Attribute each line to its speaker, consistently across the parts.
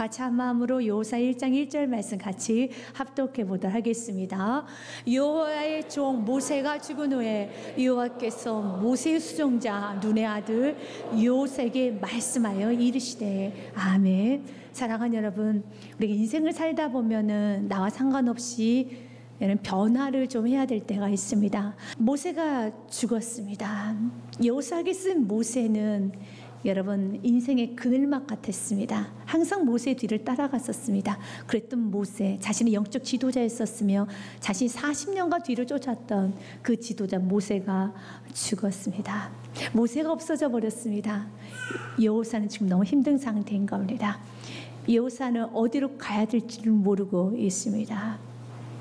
Speaker 1: 같이 한 마음으로 여호수아 1장 1절 말씀 같이 합독해 보도록 하겠습니다. 여호와의 종 모세가 죽은 후에 여호와께서 모세의 수종자 눈의 아들 여호수아에게 말씀하여 이르시되 아멘. 사랑하는 여러분, 우리가 인생을 살다 보면은 나와 상관없이 이런 변화를 좀 해야 될 때가 있습니다. 모세가 죽었습니다. 여호수아에게 쓴 모세는 여러분 인생의 그늘막 같았습니다. 항상 모세의 뒤를 따라갔었습니다. 그랬던 모세, 자신의 영적 지도자였었으며 자신이 40년간 뒤를 쫓았던 그 지도자 모세가 죽었습니다. 모세가 없어져 버렸습니다. 여호수아는 지금 너무 힘든 상태인 겁니다. 여호수아는 어디로 가야 될지를 모르고 있습니다.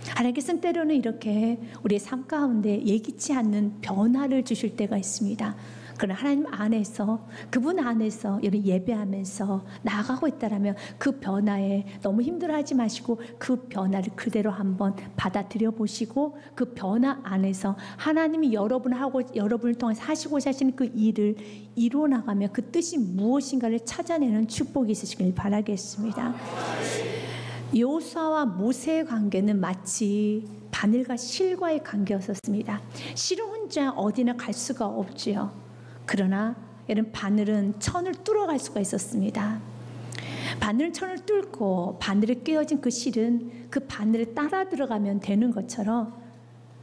Speaker 1: 하나님께서는 때로는 이렇게 우리의 삶 가운데 예기치 않는 변화를 주실 때가 있습니다. 그러나 하나님 안에서, 그분 안에서 예배하면서 나아가고 있다라면 그 변화에 너무 힘들어하지 마시고 그 변화를 그대로 한번 받아들여 보시고 그 변화 안에서 하나님이 여러분을 통해서 하시고자 하시는 그 일을 이루어 나가며 그 뜻이 무엇인가를 찾아내는 축복이 있으시길 바라겠습니다. 여호수아와 모세의 관계는 마치 바늘과 실과의 관계였었습니다. 실은 혼자 어디나 갈 수가 없지요. 그러나 이런 바늘은 천을 뚫어갈 수가 있었습니다. 바늘은 천을 뚫고 바늘에 끼어진 그 실은 그 바늘에 따라 들어가면 되는 것처럼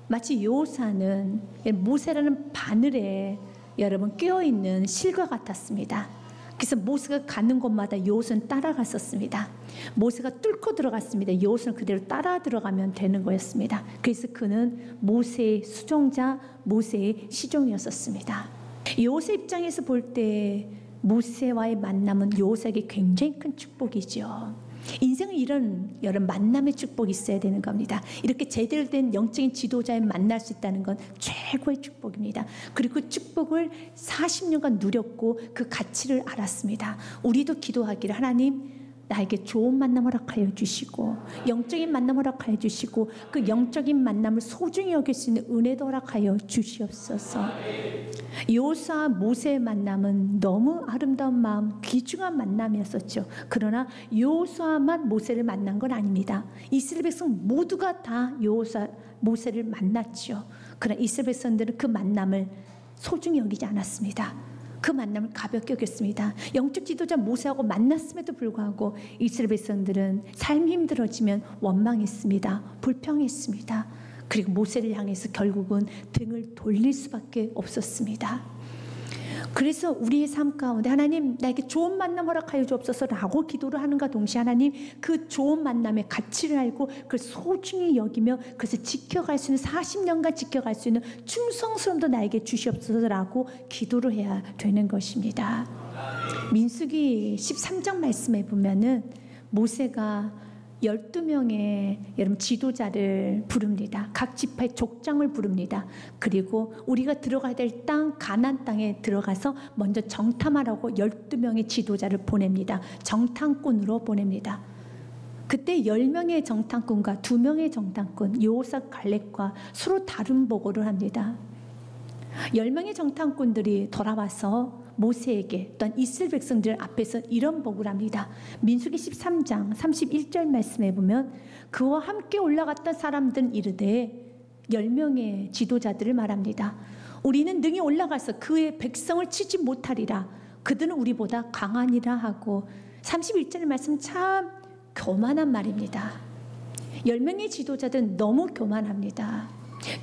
Speaker 1: 마치 여호수아는 모세라는 바늘에 여러분 끼어있는 실과 같았습니다. 그래서 모세가 가는 곳마다 여호수아는 따라갔었습니다. 모세가 뚫고 들어갔습니다. 여호수아는 그대로 따라 들어가면 되는 거였습니다. 그래서 그는 모세의 수종자, 모세의 시종이었었습니다. 여호수아 입장에서 볼 때 모세와의 만남은 여호수아에게 굉장히 큰 축복이죠. 인생은 이런 여러 만남의 축복이 있어야 되는 겁니다. 이렇게 제대로 된 영적인 지도자에 만날 수 있다는 건 최고의 축복입니다. 그리고 그 축복을 40년간 누렸고 그 가치를 알았습니다. 우리도 기도하기를 하나님 나에게 좋은 만남 허락하여 주시고 영적인 만남 허락하여 주시고 그 영적인 만남을 소중히 여길 수 있는 은혜도 허락하여 주시옵소서. 여호수아 모세의 만남은 너무 아름다운 마음, 귀중한 만남이었었죠. 그러나 여호수아만 모세를 만난 건 아닙니다. 이스라엘 백성 모두가 다 여호수아 모세를 만났죠. 그러나 이스라엘 백성들은 그 만남을 소중히 여기지 않았습니다. 그 만남을 가볍게 여겼습니다. 영적 지도자 모세하고 만났음에도 불구하고 이스라엘 백성들은 삶이 힘들어지면 원망했습니다. 불평했습니다. 그리고 모세를 향해서 결국은 등을 돌릴 수밖에 없었습니다. 그래서 우리의 삶 가운데 하나님 나에게 좋은 만남 허락하여 주옵소서라고 기도를 하는가 동시에 하나님 그 좋은 만남의 가치를 알고 그걸 소중히 여기며 그것을 지켜갈 수 있는 40년간 지켜갈 수 있는 충성스러움도 나에게 주시옵소서라고 기도를 해야 되는 것입니다. 민수기 13장 말씀에 보면은 모세가 12명의 여러분 지도자를 부릅니다. 각 지파의 족장을 부릅니다. 그리고 우리가 들어가야 될 땅 가나안 땅에 들어가서 먼저 정탐하라고 12명의 지도자를 보냅니다. 정탐꾼으로 보냅니다. 그때 10명의 정탐꾼과 2명의 정탐꾼 여호수아 갈렙과 서로 다른 보고를 합니다. 10명의 정탐꾼들이 돌아와서 모세에게 또한 이스라엘 백성들 앞에서 이런 보고를 합니다. 민수기 13장 31절 말씀에 보면 그와 함께 올라갔던 사람들은 이르되 10명의 지도자들을 말합니다. 우리는 능히 올라가서 그의 백성을 치지 못하리라. 그들은 우리보다 강하니라 하고 31절 말씀 참 교만한 말입니다. 10명의 지도자들은 너무 교만합니다.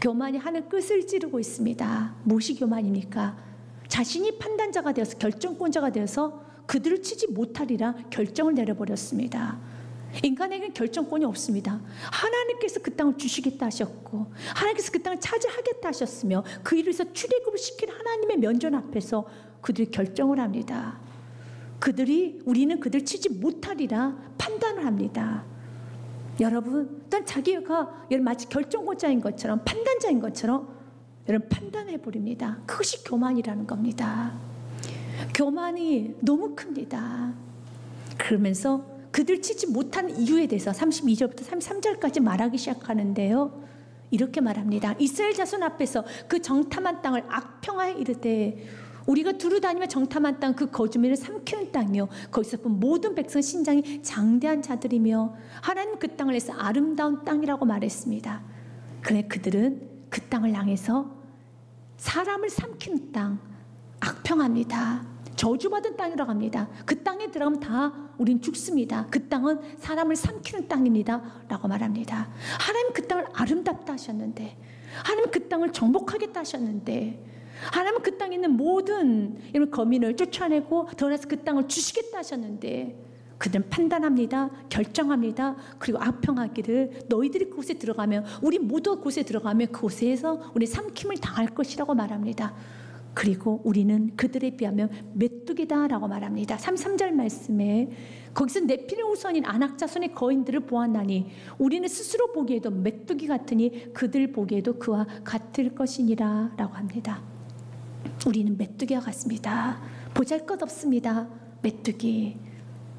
Speaker 1: 교만이 하는 끝을 찌르고 있습니다. 무엇이 교만입니까? 자신이 판단자가 되어서 결정권자가 되어서 그들을 치지 못하리라 결정을 내려버렸습니다. 인간에게는 결정권이 없습니다. 하나님께서 그 땅을 주시겠다 하셨고 하나님께서 그 땅을 차지하겠다 하셨으며 그 일을 위해서 출애굽을 시킨 하나님의 면전 앞에서 그들이 결정을 합니다. 우리는 그들 치지 못하리라 판단을 합니다. 여러분, 또 자기가 마치 결정권자인 것처럼 판단자인 것처럼 여러분 판단해버립니다. 그것이 교만이라는 겁니다. 교만이 너무 큽니다. 그러면서 그들 치지 못한 이유에 대해서 32절부터 33절까지 말하기 시작하는데요. 이렇게 말합니다. 이스라엘 자손 앞에서 그 정탐한 땅을 악평하여 이르되 우리가 두루 다니며 정탐한 땅, 그 거주민을 삼키는 땅이요 거기서 본 모든 백성 신장이 장대한 자들이며 하나님 그 땅을 내서 아름다운 땅이라고 말했습니다. 그런데 그들은 그 땅을 향해서 사람을 삼키는 땅, 악평합니다. 저주받은 땅이라고 합니다. 그 땅에 들어가면 다 우린 죽습니다. 그 땅은 사람을 삼키는 땅입니다 라고 말합니다. 하나님 그 땅을 아름답다 하셨는데, 하나님 그 땅을 정복하겠다 하셨는데, 하나님은 그 땅에 있는 모든 거민을 쫓아내고 더 나아가서 그 땅을 주시겠다 하셨는데, 그들은 판단합니다. 결정합니다. 그리고 악평하기를 너희들이 그곳에 들어가면, 우리 모두 그곳에 들어가면 그곳에서 우리 삼킴을 당할 것이라고 말합니다. 그리고 우리는 그들에 비하면 메뚜기다 라고 말합니다. 33절 말씀에 거기서 네피림 후손인 아낙 자손의 거인들을 보았나니 우리는 스스로 보기에도 메뚜기 같으니 그들 보기에도 그와 같을 것이니라 라고 합니다. 우리는 메뚜기와 같습니다. 보잘것없습니다. 메뚜기.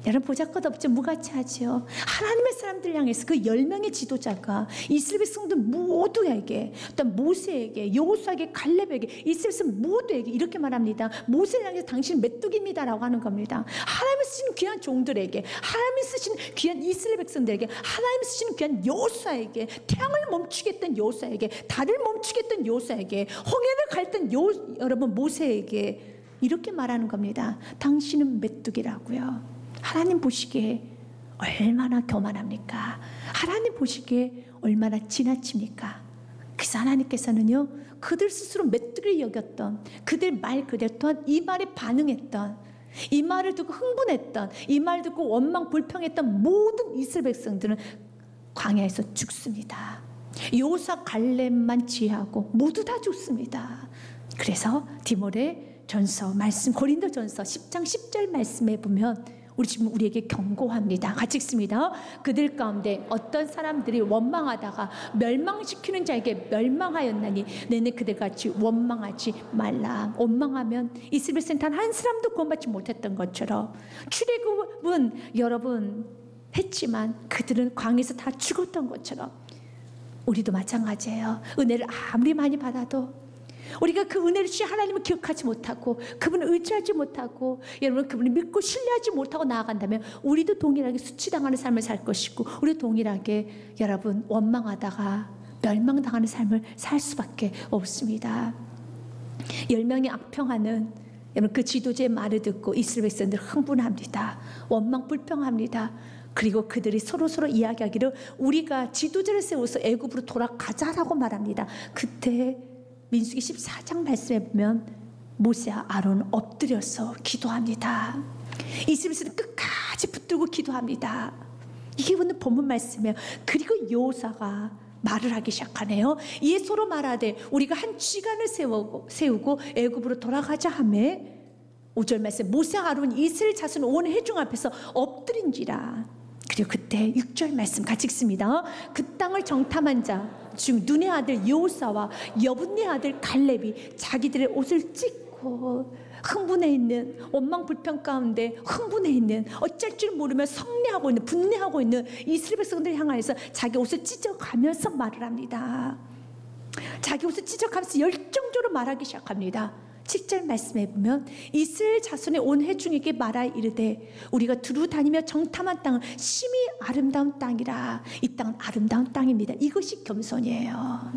Speaker 1: 여러분 보잘것없죠. 무가치하죠. 하나님의 사람들 향해서 그 10명의 지도자가 이스라엘 백성들 모두에게, 또 모세에게, 여호수아에게, 갈렙에게, 이스라엘 백성 모두에게 이렇게 말합니다. 모세를 향해서 당신은 메뚜기입니다 라고 하는 겁니다. 하나님이 쓰신 귀한 종들에게, 하나님이 쓰신 귀한 이스라엘 백성들에게, 하나님이 쓰신 귀한 여호수아에게, 태양을 멈추게 했던 여호수아에게, 달을 멈추게 했던 여호수아에게, 홍해를 갈던 여러분 모세에게 이렇게 말하는 겁니다. 당신은 메뚜기라고요. 하나님 보시기에 얼마나 교만합니까? 하나님 보시기에 얼마나 지나칩니까? 그래서 하나님께서는요, 그들 스스로 메뚜기를 여겼던, 그들 말 그대로 또한 이 말에 반응했던, 이 말을 듣고 흥분했던, 이 말을 듣고 원망 불평했던 모든 이스라엘 백성들은 광야에서 죽습니다. 여호수아 갈렙만 지혜하고 모두 다 죽습니다. 그래서 디모데 전서 말씀, 고린도 전서 10장 10절 말씀에 보면 우리 지금 우리에게 경고합니다. 같이 읽습니다. 그들 가운데 어떤 사람들이 원망하다가 멸망시키는 자에게 멸망하였나니 너는 그들같이 원망하지 말라. 원망하면 이스라엘 백성 단 한 사람도 구원받지 못했던 것처럼 출애굽은 여러분 했지만 그들은 광야에서 다 죽었던 것처럼 우리도 마찬가지예요. 은혜를 아무리 많이 받아도 우리가 그 은혜를 주신 하나님을 기억하지 못하고 그분을 의지하지 못하고 여러분 그분을 믿고 신뢰하지 못하고 나아간다면 우리도 동일하게 수치당하는 삶을 살 것이고 우리도 동일하게 여러분 원망하다가 멸망당하는 삶을 살 수밖에 없습니다. 10명이 악평하는 여러분 그 지도자의 말을 듣고 이스라엘 백성들 흥분합니다. 원망 불평합니다. 그리고 그들이 서로 이야기하기를 우리가 지도자를 세워서 애굽으로 돌아가자라고 말합니다. 그때 민수기 14장 말씀에 보면 모세와 아론은 엎드려서 기도합니다. 이스라엘은 끝까지 붙들고 기도합니다. 이게 오늘 본문 말씀이에요. 그리고 여호수아가 말을 하기 시작하네요. 이에 서로 말하되 우리가 한 주간을 세우고 애굽으로 돌아가자 하며 5절 말씀 모세와 아론이 이스라엘 자손 온 회중 앞에서 엎드린지라. 그리고 그때 6절 말씀 같이 읽습니다. 그 땅을 정탐한 자 즉 눈의 아들 여호수아와 여분네 아들 갈렙이 자기들의 옷을 찢고 흥분해 있는 원망 불평 가운데 흥분해 있는 어쩔 줄 모르며 성내하고 있는 분내하고 있는 이스라엘 백성들 향하여서 자기 옷을 찢어가면서 말을 합니다. 자기 옷을 찢어가면서 열정적으로 말하기 시작합니다. 7절 말씀에 보면 이스라엘 자손의 온 회중에게 말하 이르되 우리가 두루 다니며 정탐한 땅은 심히 아름다운 땅이라. 이 땅은 아름다운 땅입니다. 이것이 겸손이에요.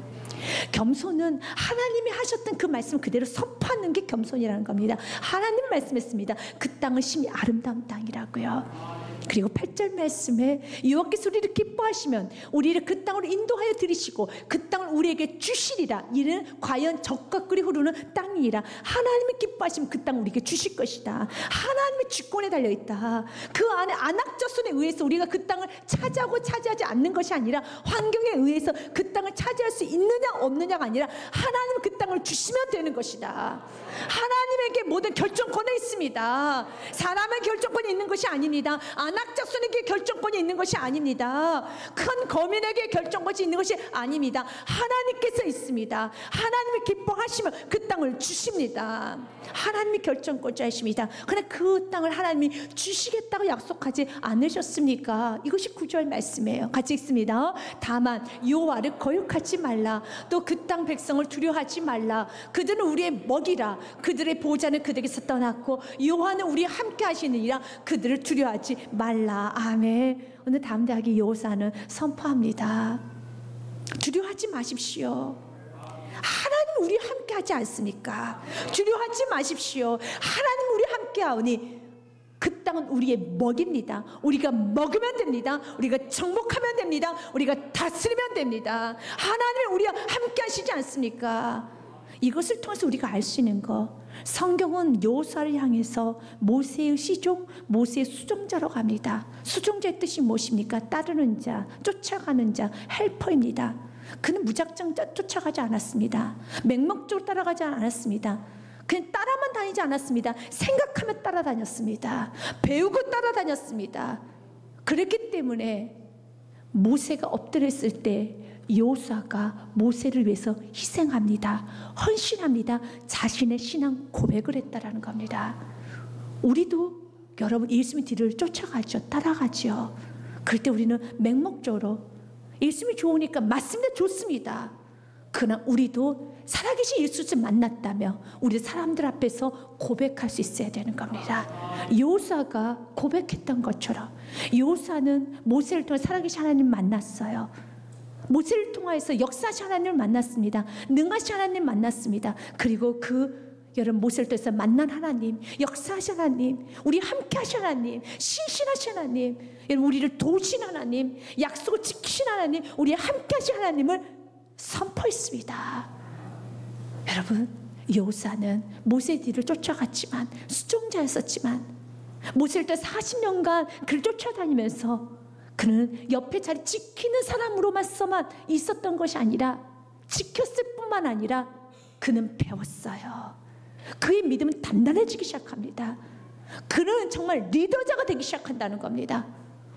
Speaker 1: 겸손은 하나님이 하셨던 그 말씀 그대로 선포하는 게 겸손이라는 겁니다. 하나님 말씀했습니다. 그 땅은 심히 아름다운 땅이라고요. 그리고 8절 말씀에 여호와께서 우리를 기뻐하시면 우리를 그 땅으로 인도하여 들이시고 그 땅을 우리에게 주시리라. 이는 과연 젖과 꿀이 흐르는 땅이라. 하나님이 기뻐하시면 그 땅을 우리에게 주실 것이다. 하나님의 주권에 달려있다. 그 안에 아낙 자손에 의해서 우리가 그 땅을 차지하고 차지하지 않는 것이 아니라 환경에 의해서 그 땅을 차지할 수 있느냐 없느냐가 아니라 하나님은 그 땅을 주시면 되는 것이다. 하나님에게 모든 결정권이 있습니다. 사람의 결정권이 있는 것이 아닙니다. 안악 자손에게 결정권이 있는 것이 아닙니다. 큰 거민에게 결정권이 있는 것이 아닙니다. 하나님께서 있습니다. 하나님이 기뻐하시면 그 땅을 주십니다. 하나님이 결정권자이십니다. 그러나 그 땅을 하나님이 주시겠다고 약속하지 않으셨습니까? 이것이 9절 말씀이에요. 같이 읽습니다. 다만 여호와를 거역하지 말라. 또 그 땅 백성을 두려워하지 말라. 그들은 우리의 먹이라. 그들의 보호자는 그들에게서 떠났고 여호와는 우리와 함께 하시느니라. 그들을 두려워하지 말라. 아멘. 오늘 담대하게 여호사는 선포합니다. 두려워하지 마십시오. 하나님 우리 함께 하지 않습니까? 두려워하지 마십시오. 하나님 우리 함께 하오니 그 땅은 우리의 먹입니다. 우리가 먹으면 됩니다. 우리가 정복하면 됩니다. 우리가 다스리면 됩니다. 하나님이 우리와 함께 하시지 않습니까? 이것을 통해서 우리가 알 수 있는 거, 성경은 여호수아를 향해서 모세의 시종, 모세의 수종자로 갑니다. 수종자의 뜻이 무엇입니까? 따르는 자, 쫓아가는 자, 헬퍼입니다. 그는 무작정 쫓아가지 않았습니다. 맹목적으로 따라가지 않았습니다. 그냥 따라만 다니지 않았습니다. 생각하며 따라다녔습니다. 배우고 따라다녔습니다. 그랬기 때문에 모세가 엎드렸을 때 여호수아가 모세를 위해서 희생합니다. 헌신합니다. 자신의 신앙 고백을 했다라는 겁니다. 우리도 여러분 예수님 뒤를 쫓아가죠. 따라가죠. 그럴 때 우리는 맹목적으로 예수님이 좋으니까 맞습니다. 좋습니다. 그러나 우리도 살아계신 예수를 만났다며 우리 사람들 앞에서 고백할 수 있어야 되는 겁니다. 여호수아가 고백했던 것처럼 여호수아는 모세를 통해 살아계신 하나님 만났어요. 모세를 통해서 역사하신 하나님을 만났습니다. 능하신 하나님 만났습니다. 그리고 여러분 모세를 통해서 만난 하나님, 역사하신 하나님, 우리 함께 하신 하나님, 신실하신 하나님, 우리를 도우신 하나님, 약속을 지키신 하나님, 우리 함께 하신 하나님을 선포했습니다. 여러분 여호수아는 모세 뒤를 쫓아갔지만 수종자였었지만 모세를 통해 40년간 그를 쫓아다니면서 그는 옆에 자리 지키는 사람으로만 있었던 것이 아니라 지켰을 뿐만 아니라 그는 배웠어요. 그의 믿음은 단단해지기 시작합니다. 그는 정말 리더자가 되기 시작한다는 겁니다.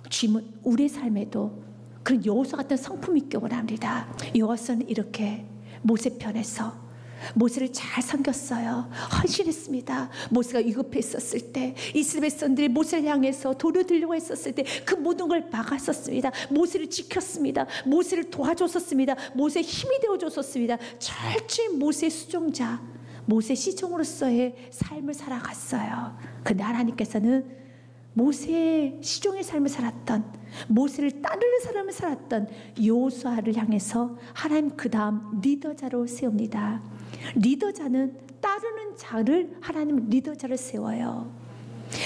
Speaker 1: 주님은 우리의 삶에도 그런 여호수아 같은 성품이 있기 원합니다. 여호수아는 이렇게 모세 편에서 모세를 잘 섬겼어요. 헌신했습니다. 모세가 위급해 있었을 때 이스라엘 백성들이 모세를 향해서 돌을 들려고 했었을 때 그 모든 걸 막았었습니다. 모세를 지켰습니다. 모세를 도와줬었습니다. 모세의 힘이 되어줬었습니다. 철저히 모세의 수종자, 모세 시종으로서의 삶을 살아갔어요. 그런데 하나님께서는 모세의 시종의 삶을 살았던, 모세를 따르는 사람을 살았던 여호수아를 향해서 하나님 그 다음 리더자로 세웁니다. 리더자는 따르는 자를 하나님 리더자를 세워요.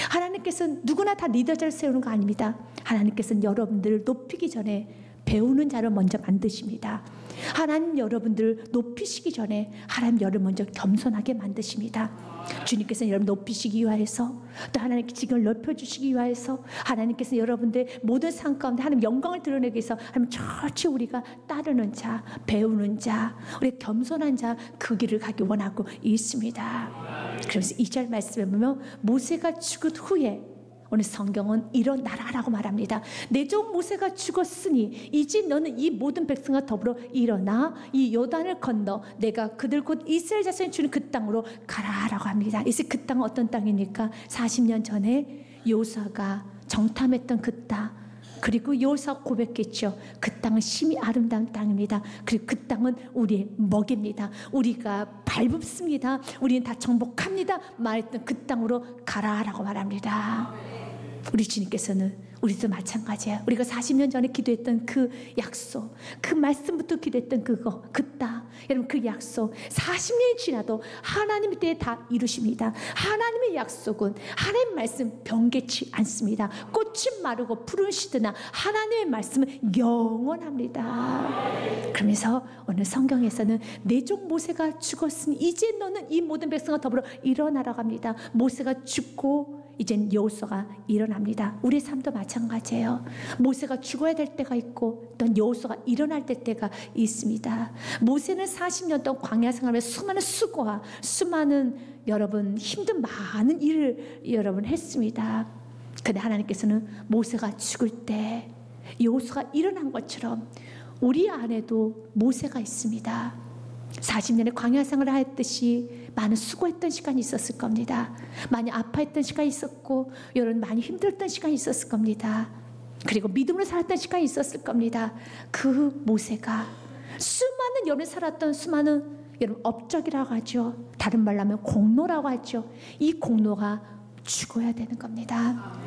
Speaker 1: 하나님께서는 누구나 다 리더자를 세우는 거 아닙니다. 하나님께서는 여러분들을 높이기 전에 배우는 자를 먼저 만드십니다. 하나님 여러분들을 높이시기 전에 하나님 여러분을 먼저 겸손하게 만드십니다. 주님께서는 여러분 높이시기 위하여서 또 하나님께 지금을 넓혀주시기 위하여서 하나님께서 여러분들의 모든 삶 가운데 하나님 영광을 드러내기 위해서 하나님 천천히 우리가 따르는 자, 배우는 자, 우리 겸손한 자 그 길을 가기 원하고 있습니다. 그래서 2절 말씀에 보면 모세가 죽은 후에 오늘 성경은 일어나라라고 말합니다. 내 종 모세가 죽었으니 이제 너는 이 모든 백성과 더불어 일어나 이 요단을 건너 내가 그들 곧 이스라엘 자손이 주는 그 땅으로 가라라고 합니다. 이제 그 땅은 어떤 땅입니까? 40년 전에 여호수아가 정탐했던 그 땅, 그리고 여호수아가 고백했죠. 그 땅은 심히 아름다운 땅입니다. 그리고 그 땅은 우리의 먹입니다. 우리가 밟습니다. 우리는 다 정복합니다. 말했던 그 땅으로 가라라고 말합니다. 우리 주님께서는 우리도 마찬가지야. 우리가 40년 전에 기도했던 그 약속, 그 말씀부터 기도했던 그 땅, 여러분 그 약속 40년이 지나도 하나님의 때에 다 이루십니다. 하나님의 약속은 하나님의 말씀 변개치 않습니다. 꽃은 마르고 푸른 시드나 하나님의 말씀은 영원합니다. 그러면서 오늘 성경에서는 내 종 모세가 죽었으니 이제 너는 이 모든 백성과 더불어 일어나라고 합니다. 모세가 죽고 이젠 여호수아가 일어납니다. 우리 삶도 마찬가지예요. 모세가 죽어야 될 때가 있고 또 여호수아가 일어날 때가 있습니다. 모세는 40년 동안 광야 생활하면서 수많은 수고와 수많은 여러분 힘든 많은 일을 여러분 했습니다. 근데 하나님께서는 모세가 죽을 때 여호수아가 일어난 것처럼 우리 안에도 모세가 있습니다. 40년의 광야 생활을 했듯이 많은 수고했던 시간이 있었을 겁니다. 많이 아파했던 시간이 있었고, 여러분 많이 힘들었던 시간이 있었을 겁니다. 그리고 믿음으로 살았던 시간이 있었을 겁니다. 그 모세가 수많은 여러분 살았던 수많은 여러분 업적이라고 하죠. 다른 말로 하면 공로라고 하죠. 이 공로가 죽어야 되는 겁니다.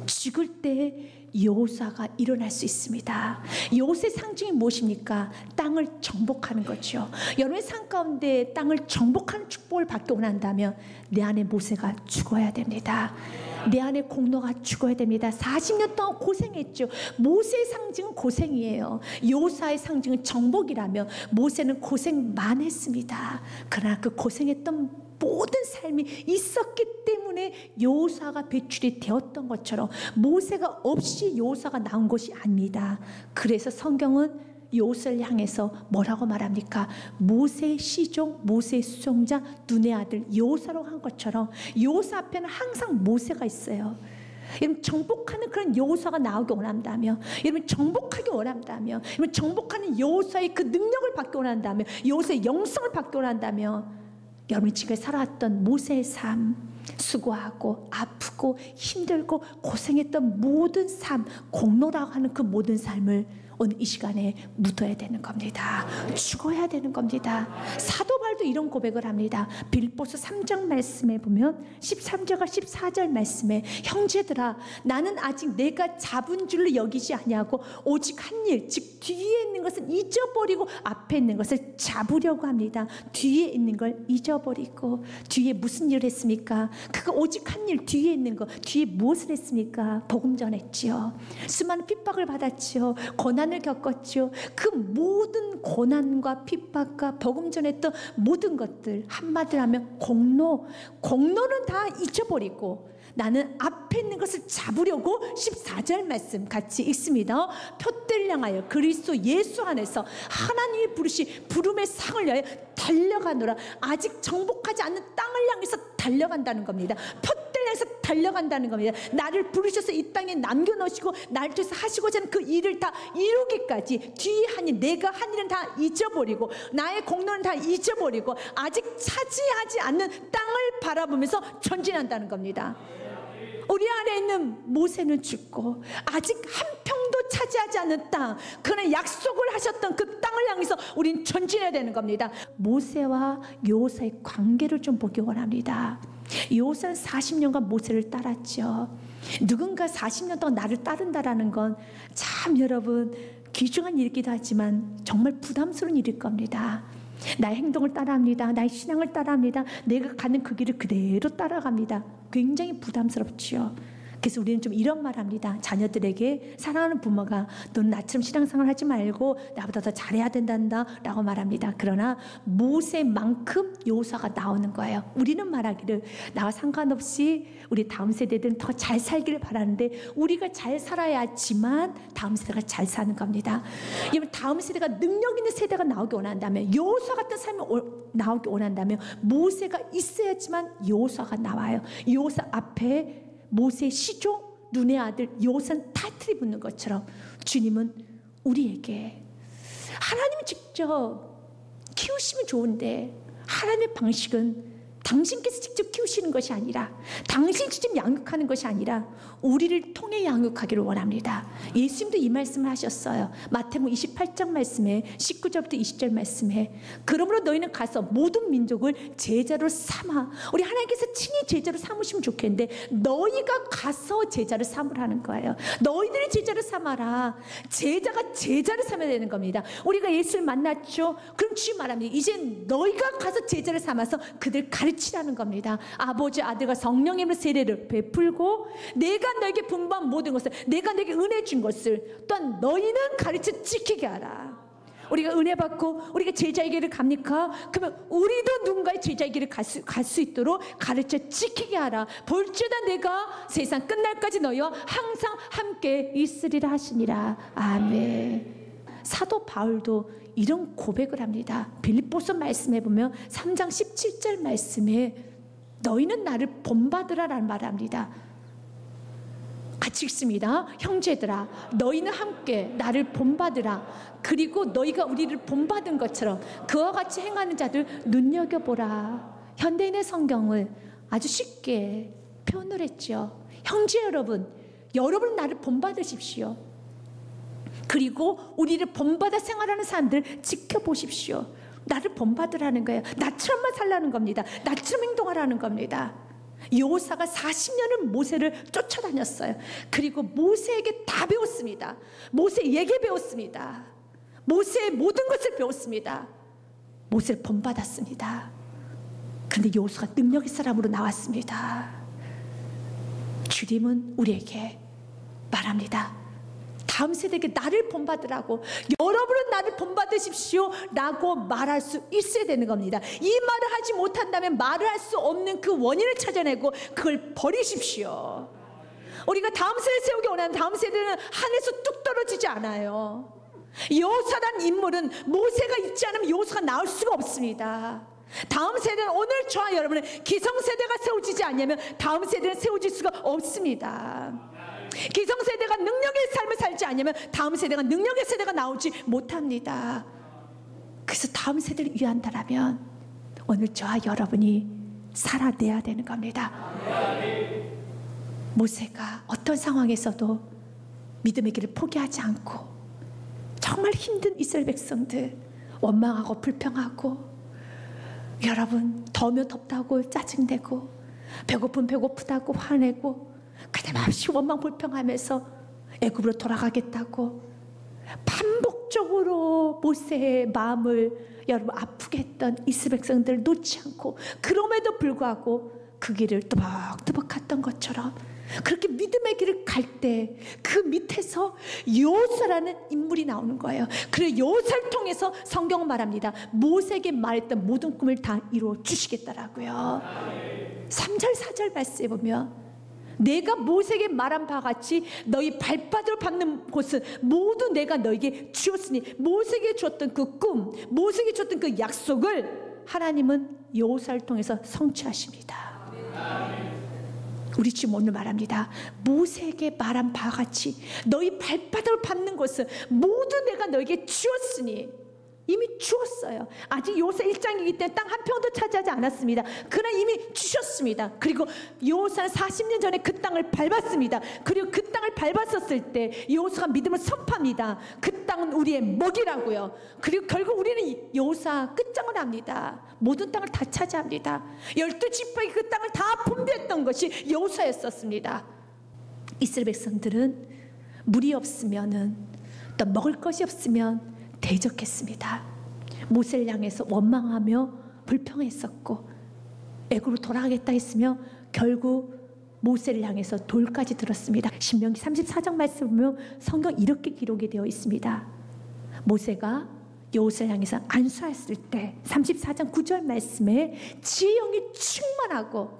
Speaker 1: 죽을 때 여호수아가 일어날 수 있습니다. 여호수아의 상징이 무엇입니까? 땅을 정복하는 거죠. 여러분의 삶 가운데 땅을 정복하는 축복을 받기 원한다면 내 안에 모세가 죽어야 됩니다. 내 안에 공로가 죽어야 됩니다. 40년 동안 고생했죠. 모세의 상징은 고생이에요. 여호수아의 상징은 정복이라며 모세는 고생만 했습니다. 그러나 그 고생했던 모든 삶이 있었기 때문에 여호수아가 배출이 되었던 것처럼 모세가 없이 여호수아가 나온 것이 아닙니다. 그래서 성경은 여호수아를 향해서 뭐라고 말합니까? 모세의 시종, 모세의 수종자, 눈의 아들 여호수아라고 한 것처럼 여호수아 앞에는 항상 모세가 있어요. 여러분 정복하는 그런 여호수아가 나오기 원한다며, 여러분 정복하기 원한다며, 여러분 정복하는 여호수아의 그 능력을 받기 원한다며, 여호수아의 영성을 받기 원한다며, 여러분이 지금 살아왔던 모세의 삶, 수고하고 아프고 힘들고 고생했던 모든 삶, 공로라고 하는 그 모든 삶을 오늘 이 시간에 묻어야 되는 겁니다. 죽어야 되는 겁니다. 사도 바울도 이런 고백을 합니다. 빌립보서 3장 말씀에 보면 13절과 14절 말씀에 형제들아 나는 아직 내가 잡은 줄로 여기지 아니하고 오직 한 일, 즉 뒤에 있는 것은 잊어버리고 앞에 있는 것을 잡으려고 합니다. 뒤에 있는 걸 잊어버리고, 뒤에 무슨 일을 했습니까? 그거 오직 한 일, 뒤에 있는 거, 뒤에 무엇을 했습니까? 복음 전했지요. 수많은 핍박을 받았지요. 고난을 겪었죠. 그 모든 고난과 핍박과 복음 전했던 모든 것들, 한마디로 하면 공로는 다 잊어버리고 나는 앞에 있는 것을 잡으려고 14절 말씀 같이 읽습니다. 표대를 향하여 그리스도 예수 안에서 하나님이 부르시 부름의 상을 위하여 달려가노라. 아직 정복하지 않는 땅을 향해서 달려간다는 겁니다. 표대를 향해서 달려간다는 겁니다. 나를 부르셔서 이 땅에 남겨놓으시고 나를 통해서 하시고자 하는 그 일을 다 이루기까지 뒤에 한 일, 내가 한 일은 다 잊어버리고 나의 공로는 다 잊어버리고 아직 차지하지 않는 땅을 바라보면서 전진한다는 겁니다. 우리 안에 있는 모세는 죽고 아직 한 평도 차지하지 않은 땅, 그는 약속을 하셨던 그 땅을 향해서 우린 전진해야 되는 겁니다. 모세와 여호수아의 관계를 좀 보기 원합니다. 여호수아는 40년간 모세를 따랐죠. 누군가 40년 동안 나를 따른다라는 건 참 여러분 귀중한 일이기도 하지만 정말 부담스러운 일일 겁니다. 나의 행동을 따라합니다. 나의 신앙을 따라합니다. 내가 가는 그 길을 그대로 따라갑니다. 굉장히 부담스럽지요. 그래서 우리는 좀 이런 말 합니다. 자녀들에게, 사랑하는 부모가 너는 나처럼 신앙생활 하지 말고 나보다 더 잘해야 된단다 라고 말합니다. 그러나 모세만큼 여호수아가 나오는 거예요. 우리는 말하기를 나와 상관없이 우리 다음 세대들은 더 잘 살기를 바라는데 우리가 잘 살아야지만 다음 세대가 잘 사는 겁니다. 여러분 다음 세대가 능력 있는 세대가 나오기 원한다면, 여호수아 같은 삶이 나오기 원한다면 모세가 있어야지만 여호수아가 나와요. 여호수아 앞에 모세의 시종, 눈의 아들 여호수아는 타이틀이 붙는 것처럼 주님은 우리에게, 하나님이 직접 키우시면 좋은데 하나님의 방식은 당신께서 직접 키우시는 것이 아니라, 당신이 직접 양육하는 것이 아니라 우리를 통해 양육하기를 원합니다. 예수님도 이 말씀을 하셨어요. 마태복음 28장 말씀에 19절부터 20절 말씀에 그러므로 너희는 가서 모든 민족을 제자로 삼아. 우리 하나님께서 친히 제자로 삼으시면 좋겠는데 너희가 가서 제자를 삼으라는 거예요. 너희들이 제자를 삼아라. 제자가 제자를 삼아야 되는 겁니다. 우리가 예수를 만났죠. 그럼 주님 말합니다. 이제 너희가 가서 제자를 삼아서 그들 가르치라는 겁니다. 아버지, 아들과 성령님의 세례를 베풀고 내가 너에게 분부한 모든 것을, 내가 너에게 은혜 준 것을 또한 너희는 가르쳐 지키게 하라. 우리가 은혜 받고 우리가 제자의 길을 갑니까? 그러면 우리도 누군가의 제자의 길을 갈 수 있도록 가르쳐 지키게 하라. 볼지어다 내가 세상 끝날까지 너희와 항상 함께 있으리라 하시니라. 아멘. 사도 바울도 이런 고백을 합니다. 빌립보서 말씀에 보면 3장 17절 말씀에 너희는 나를 본받으라라는 말을 합니다. 같이 읽습니다. 형제들아, 너희는 함께 나를 본받으라. 그리고 너희가 우리를 본받은 것처럼 그와 같이 행하는 자들 눈여겨보라. 현대인의 성경을 아주 쉽게 표현을 했죠. 형제 여러분, 여러분 나를 본받으십시오. 그리고 우리를 본받아 생활하는 사람들 지켜보십시오. 나를 본받으라는 거예요. 나처럼만 살라는 겁니다. 나처럼 행동하라는 겁니다. 여호사가 40년을 모세를 쫓아다녔어요. 그리고 모세에게 다 배웠습니다. 모세에게 배웠습니다. 모세의 모든 것을 배웠습니다. 모세를 본받았습니다. 그런데 여호수아가 능력의 사람으로 나왔습니다. 주님은 우리에게 말합니다. 다음 세대에게 나를 본받으라고, 여러분은 나를 본받으십시오 라고 말할 수 있어야 되는 겁니다. 이 말을 하지 못한다면 말을 할 수 없는 그 원인을 찾아내고 그걸 버리십시오. 우리가 다음 세대 세우기 원하는 다음 세대는 하늘에서 뚝 떨어지지 않아요. 여호수아라는 인물은 모세가 있지 않으면 여호수아가 나올 수가 없습니다. 다음 세대는 오늘 저와 여러분은 기성세대가 세워지지 않으면 다음 세대는 세워질 수가 없습니다. 기성세대가 능력의 삶을 살지 않으면 다음 세대가 능력의 세대가 나오지 못합니다. 그래서 다음 세대를 위한다라면 오늘 저와 여러분이 살아내야 되는 겁니다. 모세가 어떤 상황에서도 믿음의 길을 포기하지 않고 정말 힘든 이스라엘 백성들 원망하고 불평하고, 여러분 더우면 덥다고 짜증내고 배고프면 배고프다고 화내고 가감없이 원망 불평하면서 애굽으로 돌아가겠다고 반복적으로 모세의 마음을 여러분 아프게 했던 이스라엘 백성들을 놓지 않고, 그럼에도 불구하고 그 길을 또박또박 갔던 것처럼 그렇게 믿음의 길을 갈 때 그 밑에서 여호수아라는 인물이 나오는 거예요. 그리고 여호수아를 통해서 성경은 말합니다. 모세에게 말했던 모든 꿈을 다 이루어 주시겠다라고요. 3절 4절 말씀에 보면 내가 모세에게 말한 바와 같이 너희 발바닥을 밟는 곳은 모두 내가 너에게 주었으니, 모세에게 주었던 그 꿈, 모세에게 주었던 그 약속을 하나님은 여호수아를 통해서 성취하십니다. 우리 지금 오늘 말합니다. 모세에게 말한 바와 같이 너희 발바닥을 밟는 곳은 모두 내가 너에게 주었으니, 이미 주었어요. 아직 여호수아 1장이기 때문에 땅 한 평도 차지하지 않았습니다. 그러나 이미 주셨습니다. 그리고 여호수아는 40년 전에 그 땅을 밟았습니다. 그리고 그 땅을 밟았었을 때 여호수아가 믿음을 선포합니다. 그 땅은 우리의 먹이라고요. 그리고 결국 우리는 여호수아 끝장을 합니다. 모든 땅을 다 차지합니다. 12지파의 그 땅을 다 분배했던 것이 여호수아였었습니다. 이스라엘 백성들은 물이 없으면은, 또 먹을 것이 없으면 대적했습니다. 모세를 향해서 원망하며 불평했었고, 애굽으로 돌아가겠다 했으며 결국 모세를 향해서 돌까지 들었습니다. 신명기 34장 말씀 보면 성경 이렇게 기록이 되어 있습니다. 모세가 여호수아를 향해서 안수했을 때 34장 9절 말씀에 지혜의 영이 충만하고,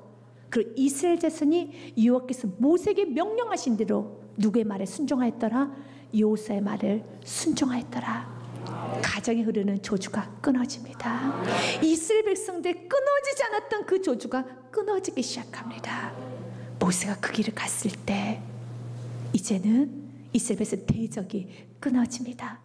Speaker 1: 그리고 이스라엘 자손이 여호와께서 모세에게 명령하신 대로 누구의 말에 순종하였더라? 여호수아의 말을 순종하였더라. 가정에 흐르는 조주가 끊어집니다. 이스라엘 백성들 끊어지지 않았던 그 조주가 끊어지기 시작합니다. 모세가 그 길을 갔을 때 이제는 이스라엘 백성 대적이 끊어집니다.